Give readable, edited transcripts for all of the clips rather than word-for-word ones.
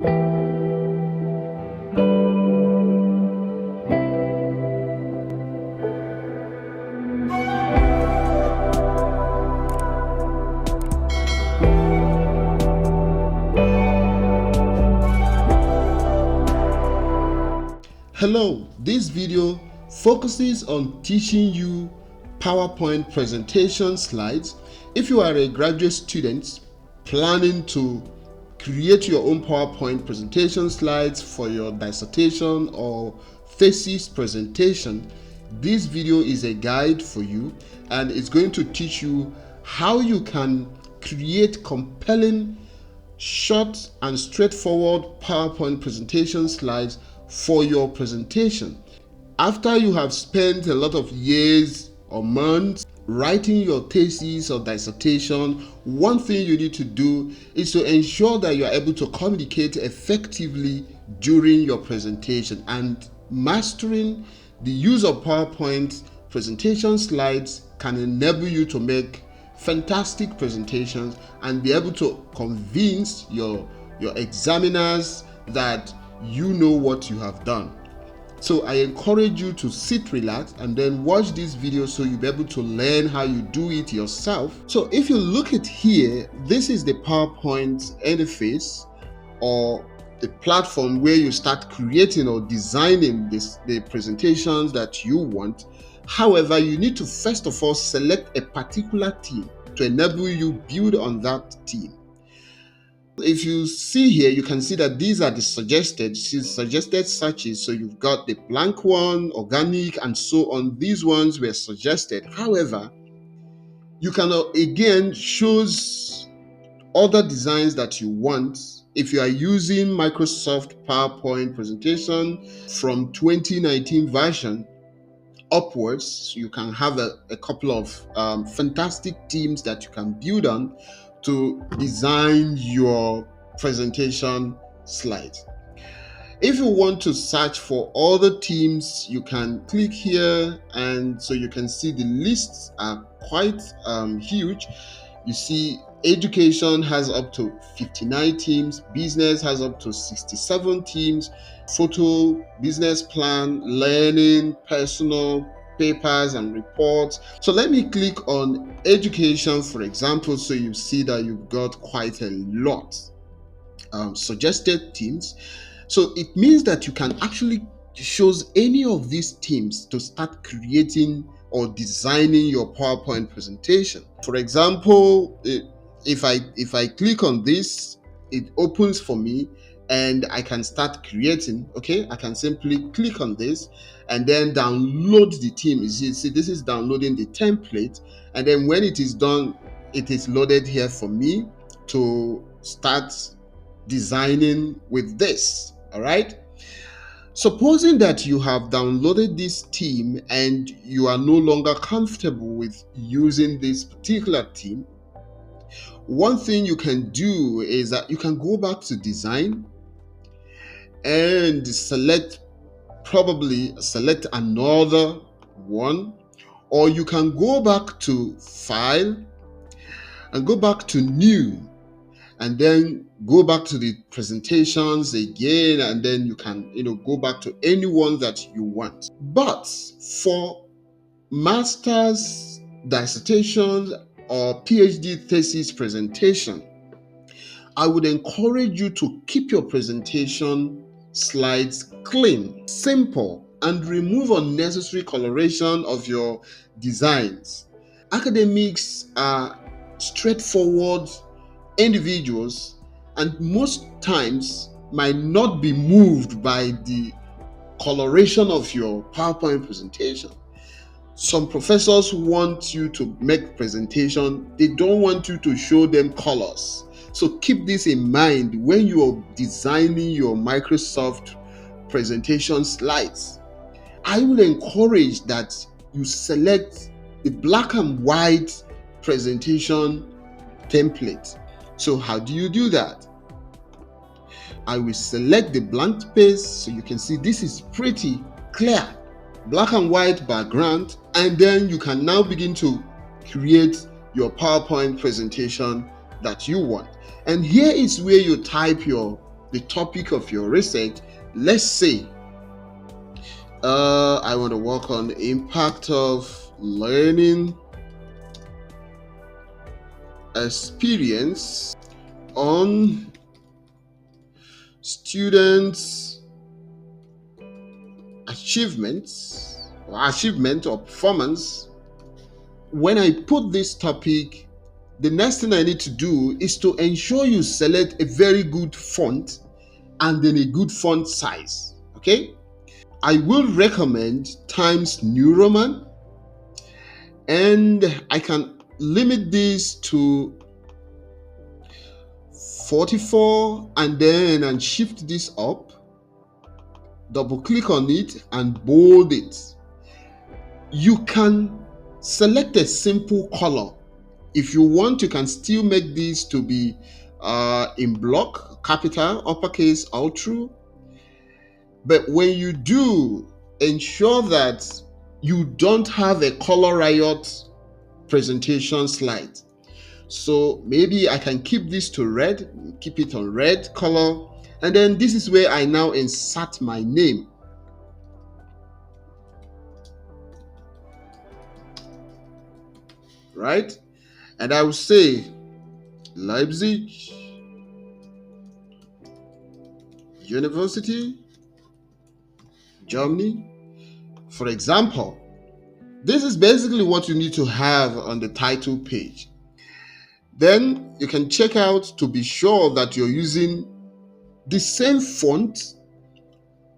Hello, this video focuses on teaching you PowerPoint presentation slides. If you are a graduate student planning to create your own PowerPoint presentation slides for your dissertation or thesis presentation, this video is a guide for you, and it's going to teach you how you can create compelling, short and straightforward PowerPoint presentation slides for your presentation. After you have spent a lot of years or months writing your thesis or dissertation, one thing you need to do is to ensure that you are able to communicate effectively during your presentation, and mastering the use of PowerPoint presentation slides can enable you to make fantastic presentations and be able to convince your examiners that you know what you have done. So I encourage you to sit relaxed and then watch this video so you'll be able to learn how you do it yourself. So if you look at here, this is the PowerPoint interface, or the platform where you start creating or designing the presentations that you want. However, you need to first of all select a particular theme to enable you build on that theme. If you see here, you can see that these are the suggested searches. So you've got the blank one, organic, and so on. These ones were suggested. However, you can again choose other designs that you want. If you are using Microsoft PowerPoint presentation from 2019 version upwards, you can have a couple of fantastic themes that you can build on to design your presentation slides. If you want to search for other themes, you can click here, and so you can see the lists are quite huge. You see education has up to 59 themes, business has up to 67 themes, photo, business plan, learning, personal, papers and reports. So let me click on education, for example, so you see that you've got quite a lot suggested themes. So it means that you can actually choose any of these themes to start creating or designing your PowerPoint presentation. For example, if I click on this, it opens for me and I can start creating. Okay, I can simply click on this and then download the theme. You see, this is downloading the template, and then when it is done, it is loaded here for me to start designing with this. All right. Supposing that you have downloaded this theme and you are no longer comfortable with using this particular theme, one thing you can do is that you can go back to design and select another one, or you can go back to file and go back to new, and then go back to the presentations again, and then you can go back to any one that you want. But for master's, dissertation, or PhD thesis presentation, I would encourage you to keep your presentation slides clean, simple, and remove unnecessary coloration of your designs. Academics are straightforward individuals, and most times might not be moved by the coloration of your PowerPoint presentation. Some professors want you to make presentation, they don't want you to show them colors. So keep this in mind when you are designing your Microsoft presentation slides. I will encourage that you select the black and white presentation template. So how do you do that? I will select the blank space, so you can see this is pretty clear, black and white background, and then you can now begin to create your PowerPoint presentation that you want. And here is where you type your the topic of your research. Let's say I want to work on the impact of learning experience on students' achievement or performance. When I put this topic, the next thing I need to do is to ensure you select a very good font and then a good font size. Okay, I will recommend Times New Roman, and I can limit this to 44 and shift this up, double click on it and bold it. You can select a simple color. If you want, you can still make this to be in block, capital, uppercase, all through. But when you do, ensure that you don't have a color riot presentation slide. So maybe I can keep this to red, keep it on red color, and then this is where I now insert my name. Right? And I will say Leipzig University, Germany. For example, this is basically what you need to have on the title page. Then you can check out to be sure that you're using the same font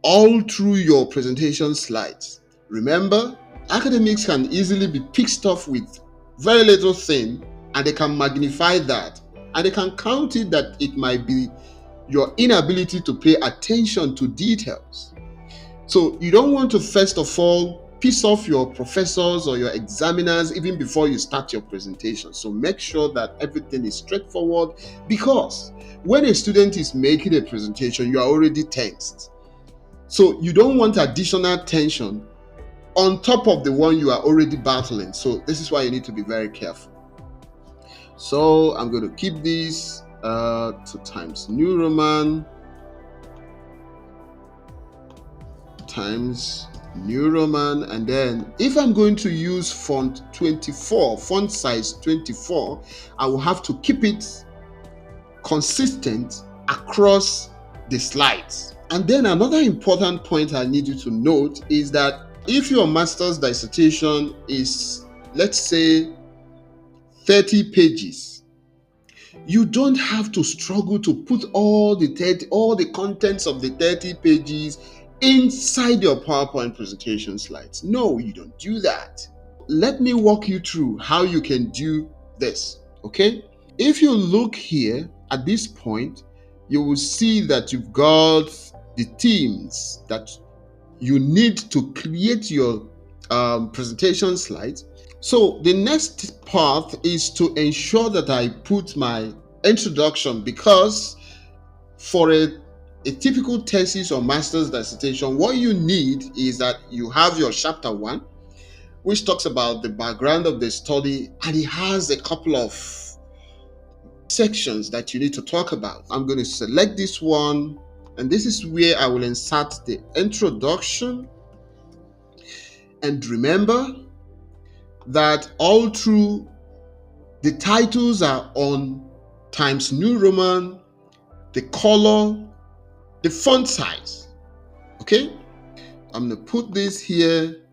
all through your presentation slides. Remember, academics can easily be pissed off with very little thing, and they can magnify that, and they can count it that it might be your inability to pay attention to details. So you don't want to first of all piss off your professors or your examiners even before you start your presentation. So make sure that everything is straightforward, because when a student is making a presentation, you are already tensed. So you don't want additional tension on top of the one you are already battling. So this is why you need to be very careful. So I'm going to keep this to Times New Roman, Times New Roman, and then if I'm going to use font 24, font size 24, I will have to keep it consistent across the slides. And then another important point I need you to note is that if your master's dissertation is, let's say, 30 pages, you don't have to struggle to put all the contents of the 30 pages inside your PowerPoint presentation slides. No, you don't do that. Let me walk you through how you can do this, okay? If you look here at this point, you will see that you've got the themes that you need to create your presentation slides. So the next part is to ensure that I put my introduction, because for a typical thesis or master's dissertation, what you need is that you have your chapter 1, which talks about the background of the study, and it has a couple of sections that you need to talk about. I'm going to select this one, and this is where I will insert the introduction. And remember that all through the titles are on Times New Roman, the color, the font size. Okay, I'm going to put this here,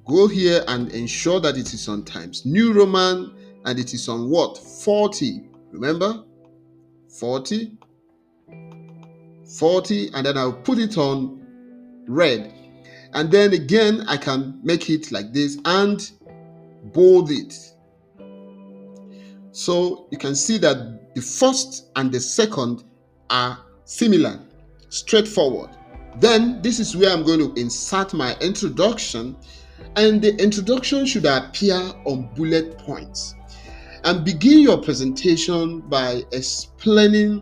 go here and ensure that it is on Times New Roman, and it is on what? 40. Remember? 40, and then I'll put it on red. And then again, I can make it like this and bold it. So you can see that the first and the second are similar, straightforward. Then this is where I'm going to insert my introduction, and the introduction should appear on bullet points. And begin your presentation by explaining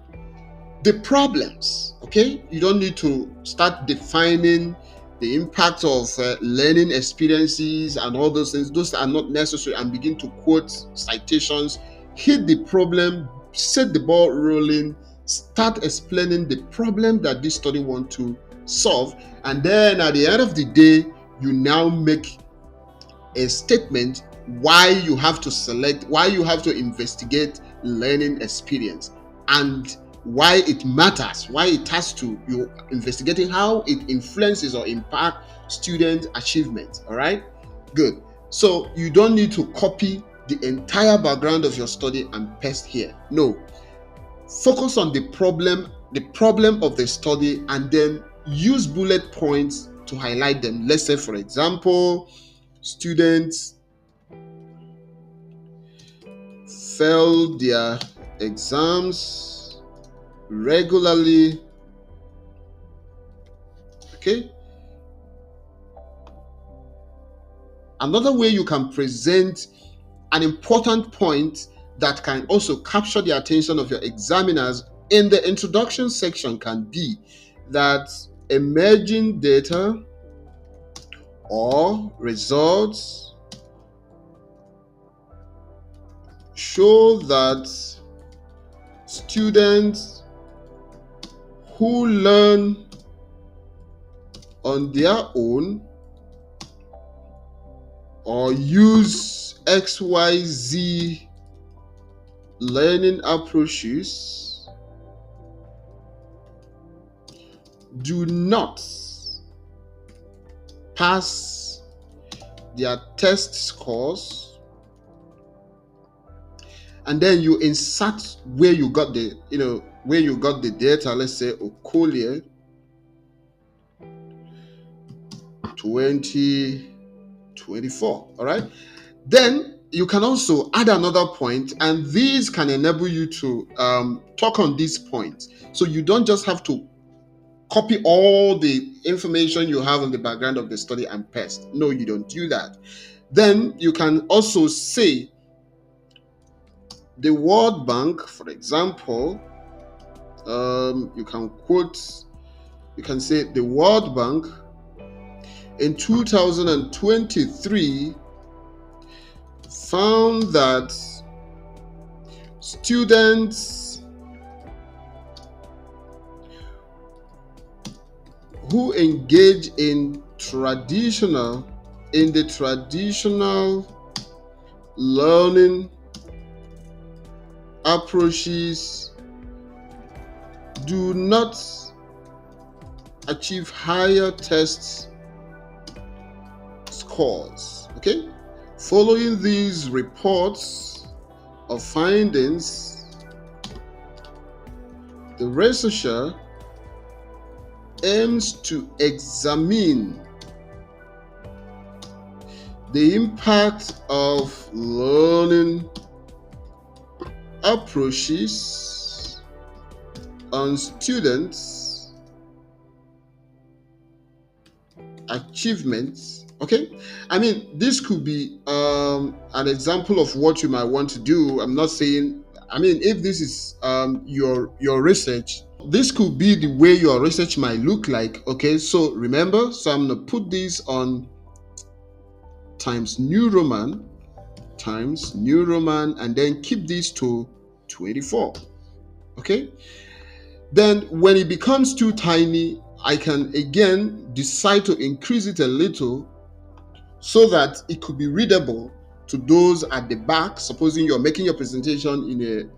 the problems, okay? You don't need to start defining the impact of learning experiences and all those things. Those are not necessary, and begin to quote citations, hit the problem, set the ball rolling, start explaining the problem that this study wants to solve, and then at the end of the day, you now make a statement why you have to select, why you have to investigate learning experience, and why it matters, why it has to, you're investigating how it influences or impact student achievement. All right, good. So you don't need to copy the entire background of your study and paste here. No, focus on the problem of the study, and then use bullet points to highlight them. Let's say, for example, students fail their exams regularly. Okay. Another way you can present an important point that can also capture the attention of your examiners in the introduction section can be that emerging data or results show that students who learn on their own or use XYZ learning approaches do not pass their test scores, and then you insert where you got the data. Let's say Okolie 2024. All right, then you can also add another point, and these can enable you to talk on these points, so you don't just have to copy all the information you have in the background of the study and paste. No, you don't do that. Then you can also say the World Bank, for example. You can say the World Bank in 2023 found that students who engage in the traditional learning approaches do not achieve higher test scores. Okay, following these reports of findings, the researcher aims to examine the impact of learning approaches on students' achievements. Okay, I mean, this could be an example of what you might want to do. I'm not saying, I mean, if this is your research, this could be the way your research might look like. Okay, so remember, so I'm gonna put this on times New Roman, and then keep this to 24. Okay, then when it becomes too tiny, I can again decide to increase it a little so that it could be readable to those at the back. Supposing you're making your presentation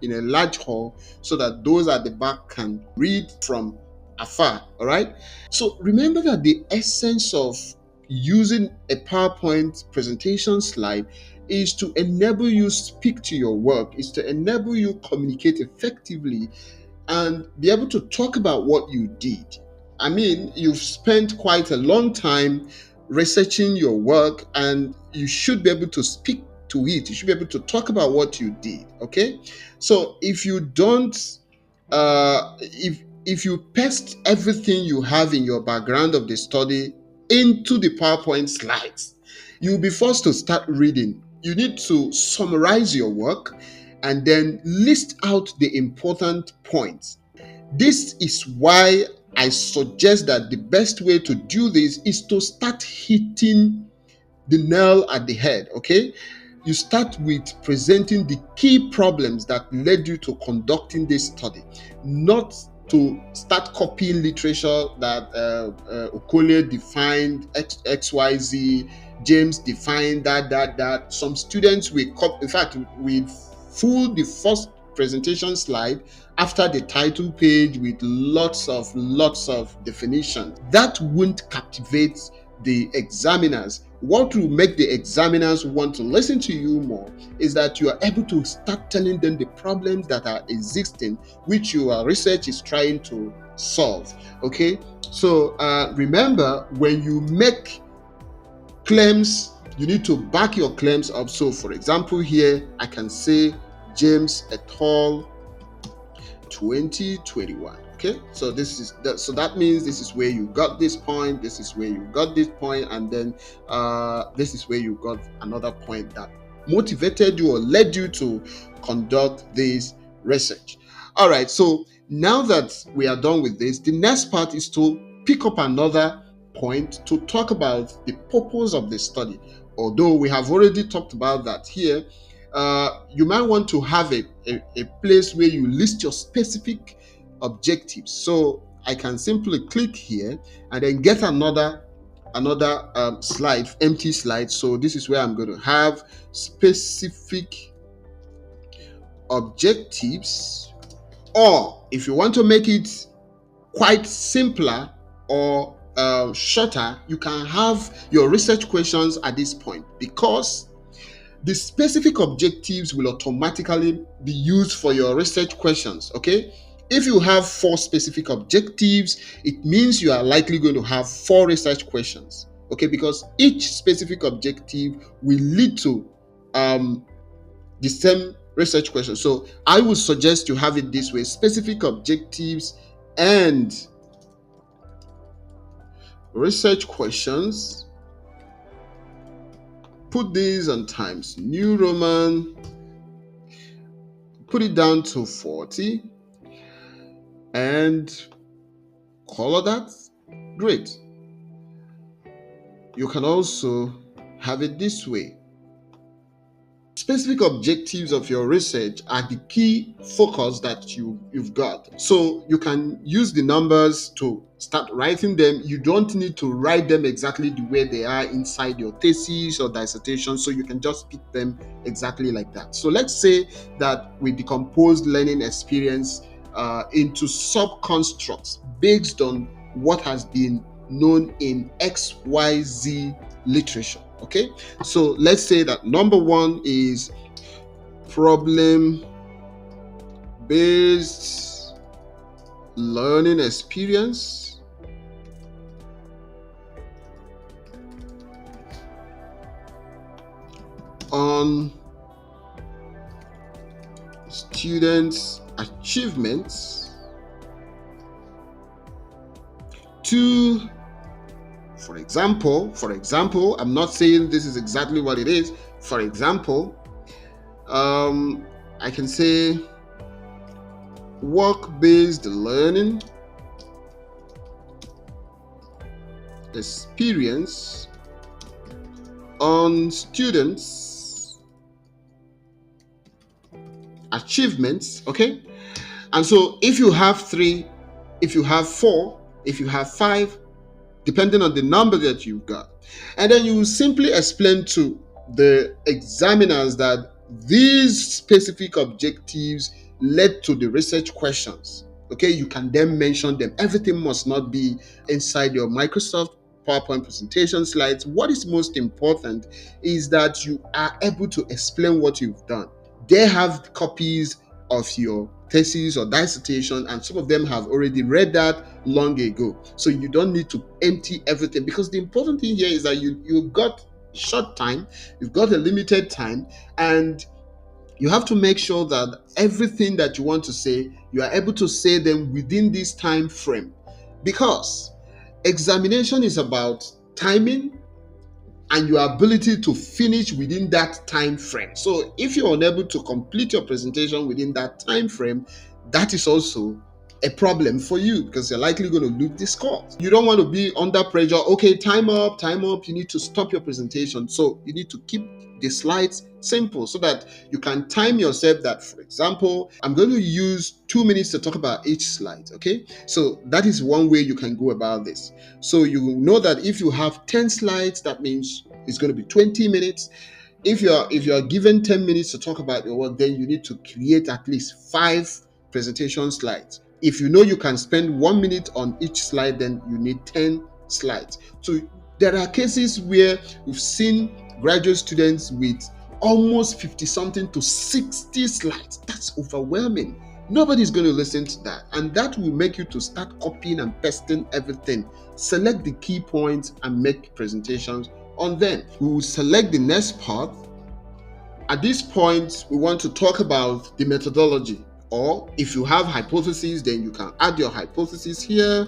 in a large hall, so that those at the back can read from afar. All right, so remember that the essence of using a PowerPoint presentation slide is to enable you speak to your work, is to enable you communicate effectively and be able to talk about what you did. I mean, you've spent quite a long time researching your work, and you should be able to speak to it. You should be able to talk about what you did. Okay, so if you don't, if you paste everything you have in your background of the study into the PowerPoint slides, you'll be forced to start reading. You need to summarize your work and then list out the important points. This is why I suggest that the best way to do this is to start hitting the nail at the head. Okay, you start with presenting the key problems that led you to conducting this study, not to start copying literature that Okole defined XYZ, James defined that. Some students will copy, in fact, we fool the first presentation slide after the title page with lots of definitions. That won't captivate the examiners. What will make the examiners want to listen to you more is that you are able to start telling them the problems that are existing, which your research is trying to solve. Okay, so remember, when you make claims, you need to back your claims up. So for example, here I can say James et al. 2021. Okay, so this is that. So that means this is where you got this point, this is where you got this point, and then this is where you got another point that motivated you or led you to conduct this research. All right, so now that we are done with this, the next part is to pick up another point to talk about the purpose of the study. Although we have already talked about that here, you might want to have a place where you list your specific objectives. So I can simply click here and then get another slide, empty slide. So this is where I'm going to have specific objectives, or if you want to make it quite simpler or shorter, you can have your research questions at this point, because the specific objectives will automatically be used for your research questions. Okay, if you have 4 specific objectives, it means you are likely going to have 4 research questions. Okay, because each specific objective will lead to the same research question. So I would suggest you have it this way: specific objectives and research questions. Put these on Times New Roman, put it down to 40, and color that. Great. You can also have it this way: specific objectives of your research are the key focus that you've got. So you can use the numbers to start writing them. You don't need to write them exactly the way they are inside your thesis or dissertation, so you can just pick them exactly like that. So let's say that we decomposed learning experience into sub-constructs based on what has been known in XYZ literature. Okay, so let's say that number 1 is problem-based learning experience. On students' achievements. 2, for example, I'm not saying this is exactly what it is. For example, I can say work-based learning experience on students' achievements. Okay, and so if you have 3, if you have 4, if you have 5, depending on the number that you've got, and then you simply explain to the examiners that these specific objectives led to the research questions. Okay, you can then mention them. Everything must not be inside your Microsoft PowerPoint presentation slides. What is most important is that you are able to explain what you've done. They have copies of your thesis or dissertation, and some of them have already read that long ago. So you don't need to empty everything, because the important thing here is that you've got short time, you've got a limited time, and you have to make sure that everything that you want to say, you are able to say them within this time frame, because examination is about timing and your ability to finish within that time frame. So if you're unable to complete your presentation within that time frame, that is also a problem for you, because you're likely going to lose the score. You don't want to be under pressure. Okay, time up, you need to stop your presentation. So you need to keep the slides simple so that you can time yourself that, for example, I'm going to use 2 minutes to talk about each slide. Okay, so that is one way you can go about this. So you know that if you have 10 slides, that means it's going to be 20 minutes. If you're given 10 minutes to talk about your work, then you need to create at least 5 presentation slides. If you know you can spend 1 minute on each slide, then you need 10 slides. So there are cases where we've seen graduate students with almost 50 something to 60 slides. That's overwhelming. Nobody's going to listen to that, and that will make you to start copying and pasting everything. Select the key points and make presentations on them. We will select the next part. At this point, we want to talk about the methodology, or if you have hypotheses, then you can add your hypotheses here.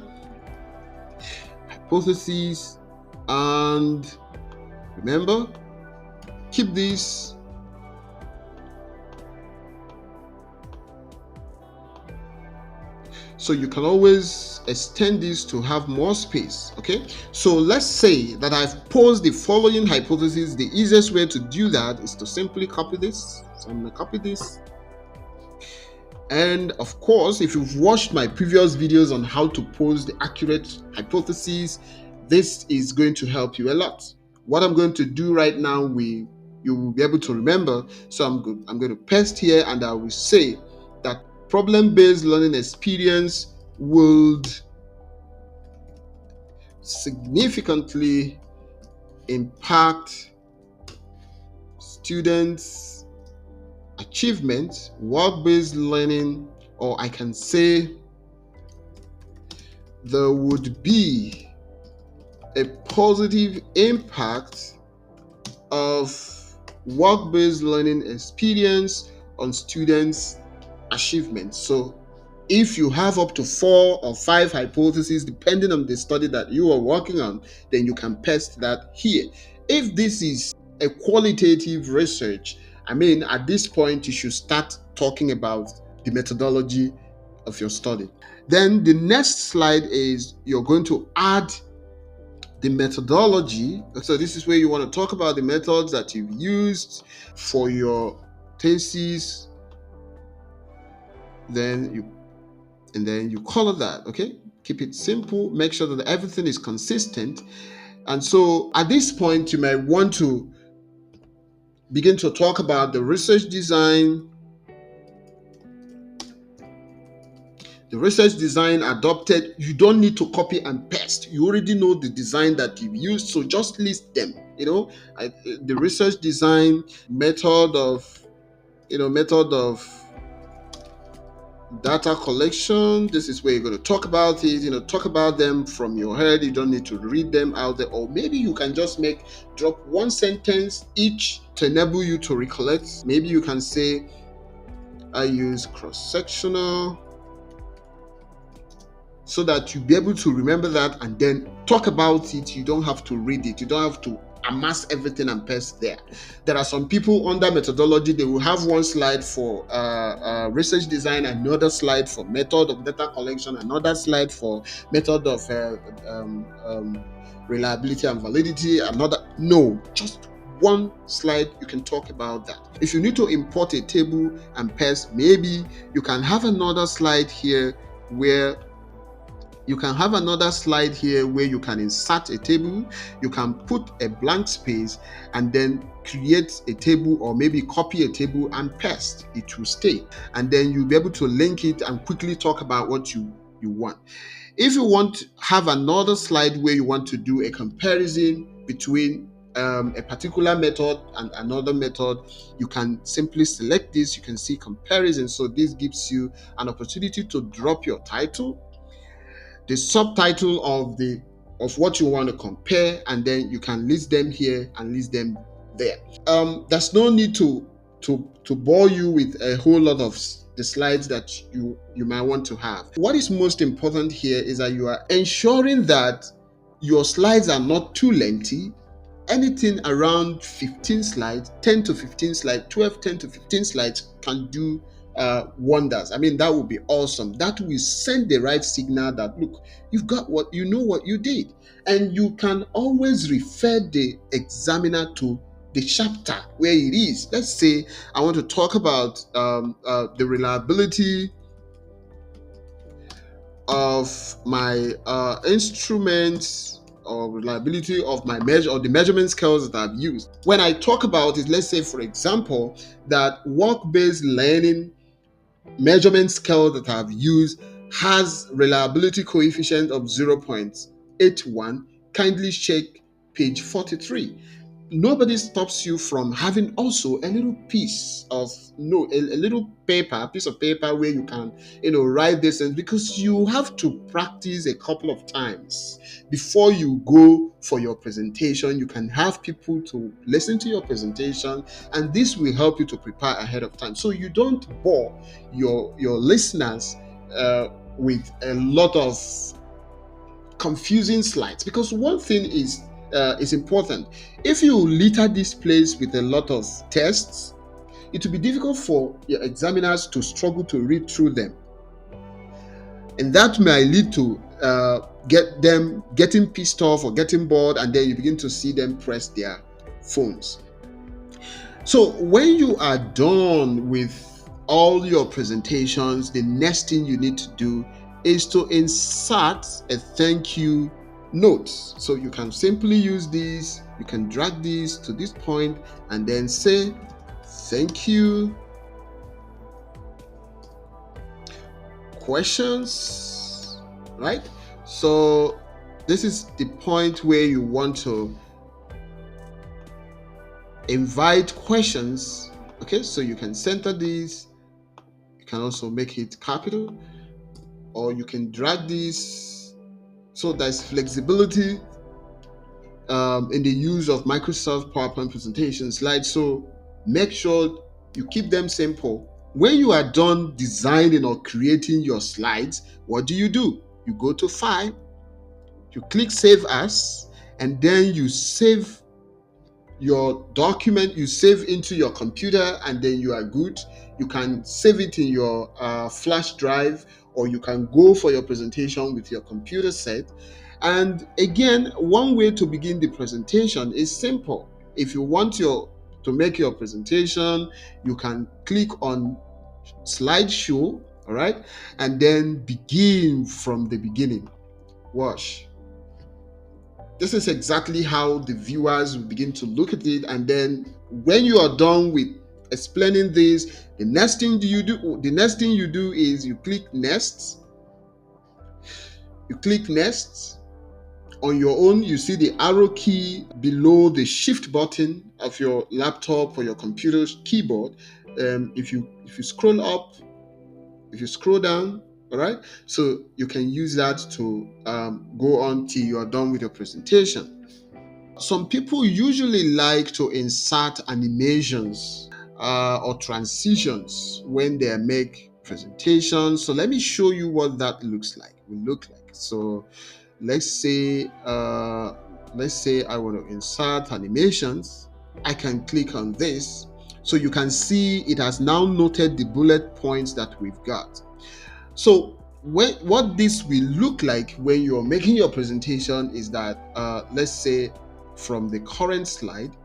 Hypotheses, and remember, keep this. So you can always extend this to have more space. Okay, so let's say that I've posed the following hypothesis. The easiest way to do that is to simply copy this. So I'm going to copy this. And of course, if you've watched my previous videos on how to pose the accurate hypotheses, this is going to help you a lot. What I'm going to do right now, you will be able to remember. So I'm going to paste here, and I will say that problem-based learning experience would significantly impact students' achievement. Work-based learning, or I can say there would be a positive impact of work-based learning experience on students' achievement. So if you have up to 4 or 5 hypotheses, depending on the study that you are working on, then you can paste that here. If this is a qualitative research, I mean, at this point, you should start talking about the methodology of your study. Then the next slide is you're going to add the methodology. So this is where you want to talk about the methods that you've used for your thesis. Then you color that. Okay, keep it simple. Make sure that everything is consistent. And so at this point, you might want to begin to talk about the research design. The research design adopted, you don't need to copy and paste. You already know the design that you've used, so just list them. The research design method of data collection. This is where you're going to talk about it. Talk about them from your head. You don't need to read them out there, or maybe you can just drop one sentence each to enable you to recollect. Maybe you can say, I use cross-sectional, so that you'll be able to remember that and then talk about it. You don't have to read it. You don't have to amass everything and paste there. There are some people under methodology, they will have one slide for research design, another slide for method of data collection, another slide for method of reliability and validity, no, just one slide you can talk about that. If you need to import a table and paste, maybe you can have another slide here where you can insert a table. You can put a blank space and then create a table, or maybe copy a table and paste. It will stay, and then you'll be able to link it and quickly talk about what you want. If you want to have another slide where you want to do a comparison between a particular method and another method, you can simply select this. You can see comparison. So this gives you an opportunity to drop your title, the subtitle of what you want to compare, and then you can list them here and list them there. There's no need to bore you with a whole lot of the slides that you might want to have. What is most important here is that you are ensuring that your slides are not too lengthy. Anything around 15 slides, 10 to 15 slides, 10 to 15 slides can do wonders. I mean, that would be awesome. That will send the right signal that, look, you've got what you did. And you can always refer the examiner to the chapter where it is. Let's say I want to talk about the reliability of my instruments, or reliability of my measure, or the measurement scales that I've used. When I talk about it, let's say for example that work-based learning measurement scale that I've used has reliability coefficient of 0.81. Kindly check page 43. Nobody stops you from having also a little piece of a little piece of paper where you can write this in, because you have to practice a couple of times before you go for your presentation. You can have people to listen to your presentation, and this will help you to prepare ahead of time, so you don't bore your listeners with a lot of confusing slides. Because one thing is important: if you litter this place with a lot of tests, it will be difficult for your examiners to struggle to read through them, and that may lead to get them getting pissed off or getting bored, and then you begin to see them press their phones. So when you are done with all your presentations, the next thing you need to do is to insert a thank you note. So you can simply use this, you can drag this to this point and then say thank you. Questions, right? So this is the point where you want to invite questions. Okay, so you can center these, you can also make it capital, or you can drag this. So there's flexibility in the use of Microsoft PowerPoint presentation slides. So make sure you keep them simple. When you are done designing or creating your slides, what do? You go to File, you click Save As, and then you save your document, you save into your computer, and then you are good. You can save it in your flash drive, or you can go for your presentation with your computer set. And again, one way to begin the presentation is simple. If you want to make your presentation, you can click on slideshow, all right, and then begin from the beginning. Watch. This is exactly how the viewers will begin to look at it. And then when you are done with explaining this, the next thing you do is you click next. You click next. On your own, you see the arrow key below the shift button of your laptop or your computer's keyboard. If you scroll up, if you scroll down, all right, so you can use that to go on till you are done with your presentation. Some people usually like to insert animations or transitions when they make presentations. So let me show you what that looks like. So let's say I want to insert animations. I can click on this, so you can see it has now noted the bullet points that we've got. So what this will look like when you're making your presentation is that let's say from the current slide,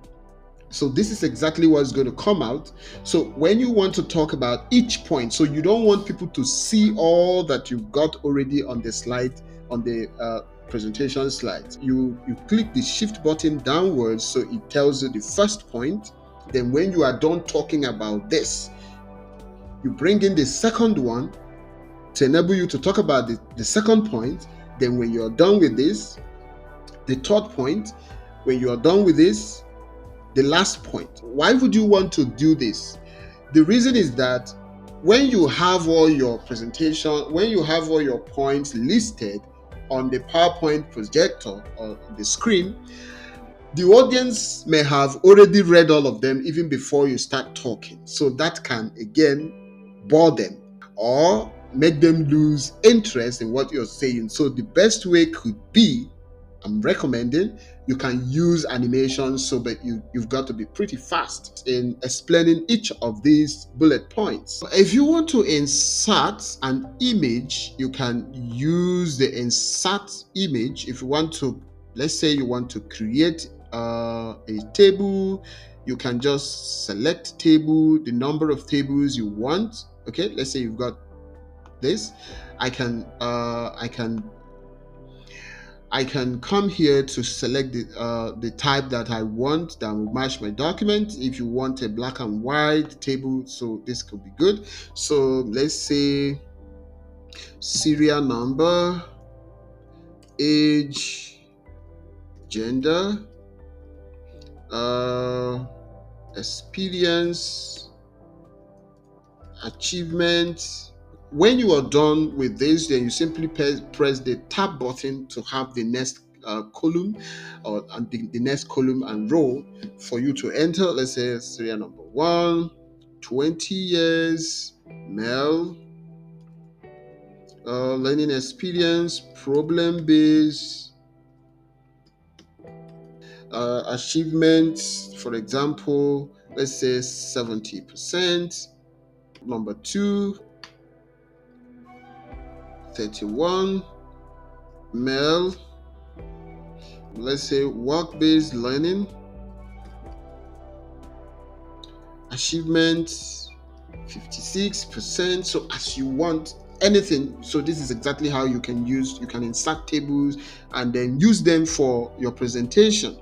so this is exactly what's going to come out. So when you want to talk about each point, so you don't want people to see all that you've got already on the slide, on the presentation slides, you click the shift button downwards, so it tells you the first point. Then when you are done talking about this, you bring in the second one to enable you to talk about the second point. Then when you're done with this, the third point. When you are done with this, the last point. Why would you want to do this? The reason is that when you have all your presentation, when you have all your points listed on the PowerPoint projector or the screen, the audience may have already read all of them even before you start talking. So that can again bore them or make them lose interest in what you're saying. So the best way could be, I'm recommending, you can use animations, so that you've got to be pretty fast in explaining each of these bullet points. If you want to insert an image, you can use the insert image. If you want to, let's say you want to create a table, you can just select table, the number of tables you want. Okay, let's say you've got this. I can come here to select the type that I want that will match my document. If you want a black and white table, so this could be good. So let's say serial number, age, gender, experience, achievement. When you are done with this, then you simply press the tab button to have the next column or the next column and row for you to enter. Let's say serial number 1, 20 years, male, learning experience, problem based, achievements, for example, let's say 70%. Number 2, 31, male, let's say work-based learning, achievements 56%. So as you want anything, so this is exactly how you can insert tables and then use them for your presentation.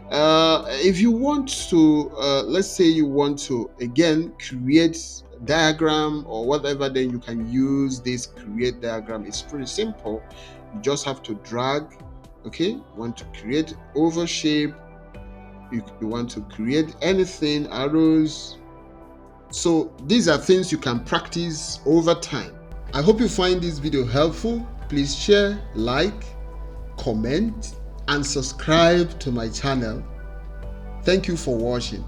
If you want to, let's say you want to again create diagram or whatever, then you can use this create diagram. It's pretty simple. You just have to drag. Okay, you want to create oval shape, you want to create anything, arrows. So these are things you can practice over time. I hope you find this video helpful. Please share, like, comment, and subscribe to my channel. Thank you for watching.